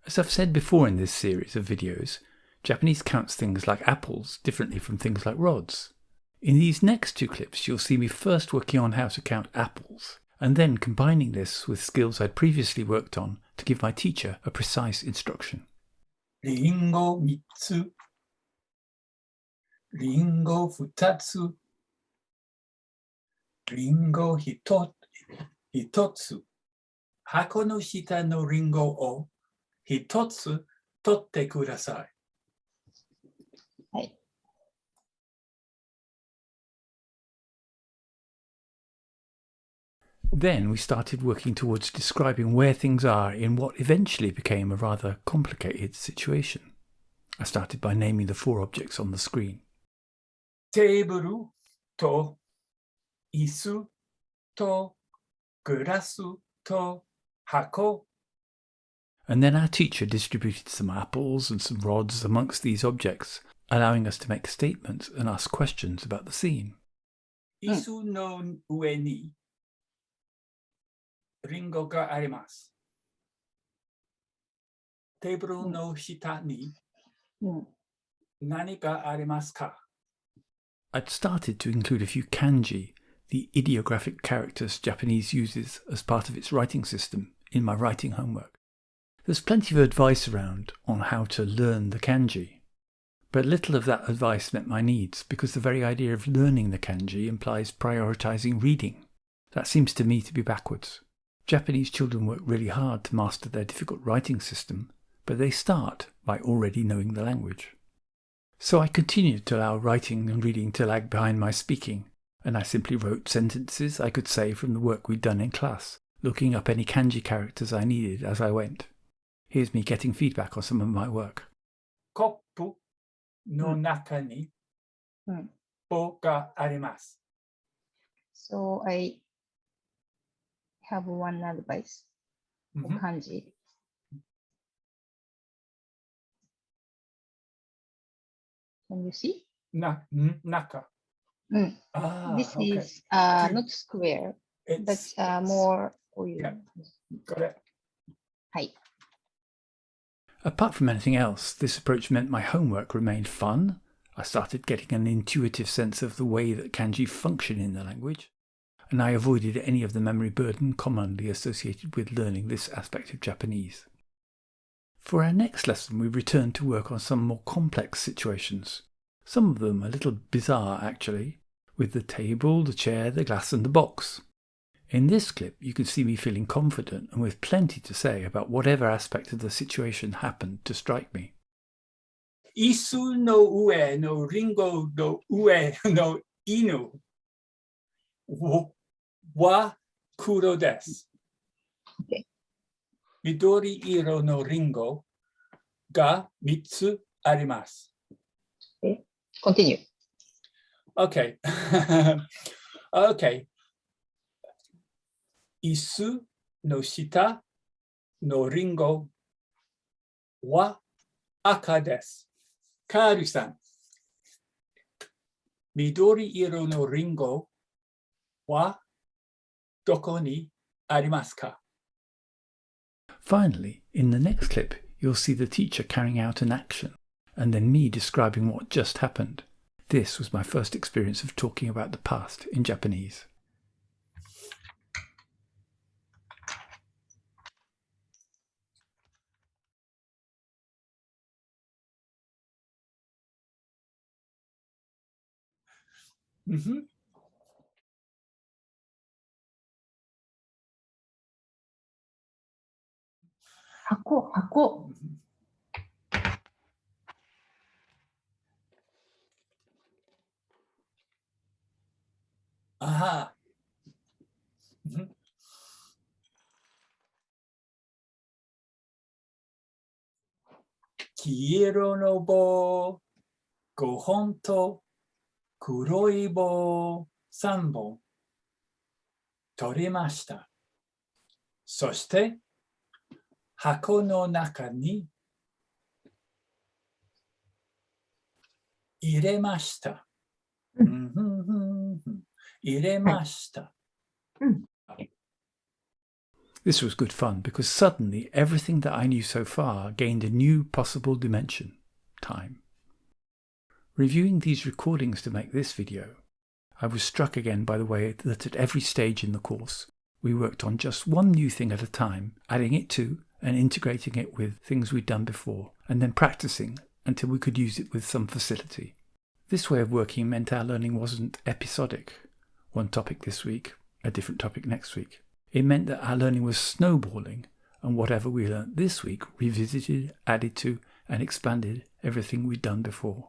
As I've said before in this series of videos, Japanese counts things like apples differently from things like rods. In these next two clips, you'll see me first working on how to count apples, and then combining this with skills I'd previously worked on to give my teacher a precise instruction. リンゴ3つ、リンゴ2つ、リンゴ1つ、箱の下のリンゴを1つ取ってください。はい。Then we started working towards describing where things are in what eventually became a rather complicated situation. I started by naming the four objects on the screen. テーブルと椅子とグラスと箱。 And then our teacher distributed some apples and some rods amongst these objects, allowing us to make statements and ask questions about the scene. 椅子の上にリンゴがあります。テーブルの下に何がありますか？ I'd started to include a few kanji, the ideographic characters Japanese uses as part of its writing system, in my writing homework. There's plenty of advice around on how to learn the kanji, but little of that advice met my needs because the very idea of learning the kanji implies prioritizing reading. That seems to me to be backwards. Japanese children work really hard to master their difficult writing system, but they start by already knowing the language. So I continued to allow writing and reading to lag behind my speaking, and I simply wrote sentences I could say from the work we'd done in class, looking up any kanji characters I needed as I went. Here's me getting feedback on some of my work. コップの中に棒があります。So I have one advice for kanji. Can you see? 中。This okay. is not square. That's more oil. Yeah. Got it. はい。 Apart from anything else, this approach meant my homework remained fun. I started getting an intuitive sense of the way that kanji function in the language, and I avoided any of the memory burden commonly associated with learning this aspect of Japanese. For our next lesson, we returned to work on some more complex situations, some of them a little bizarre actually, with the table, the chair, the glass and the box. In this clip, you can see me feeling confident and with plenty to say about whatever aspect of the situation happened to strike me. 椅子の上のリンゴの上の犬は黒です。緑色のリンゴが3つあります。Continue. Okay. Okay. 椅子の下のリンゴは赤です。カールさん、緑色のリンゴはどこにありますか？ Finally, in the next clip, you'll see the teacher carrying out an action, and then me describing what just happened. This was my first experience of talking about the past in Japanese. Mm-hmm. 箱。Aha. Mm-hmm. 黄色の棒5本と黒い棒3本取りました。そして箱の中に入れました。入れました。This was good fun because suddenly everything that I knew so far gained a new possible dimension, time. Reviewing these recordings to make this video, I was struck again by the way that at every stage in the course, we worked on just one new thing at a time, adding it to and integrating it with things we'd done before, and then practicing until we could use it with some facility. This way of working meant our learning wasn't episodic. One topic this week, a different topic next week. It meant that our learning was snowballing, and whatever we learnt this week revisited, added to, and expanded everything we'd done before.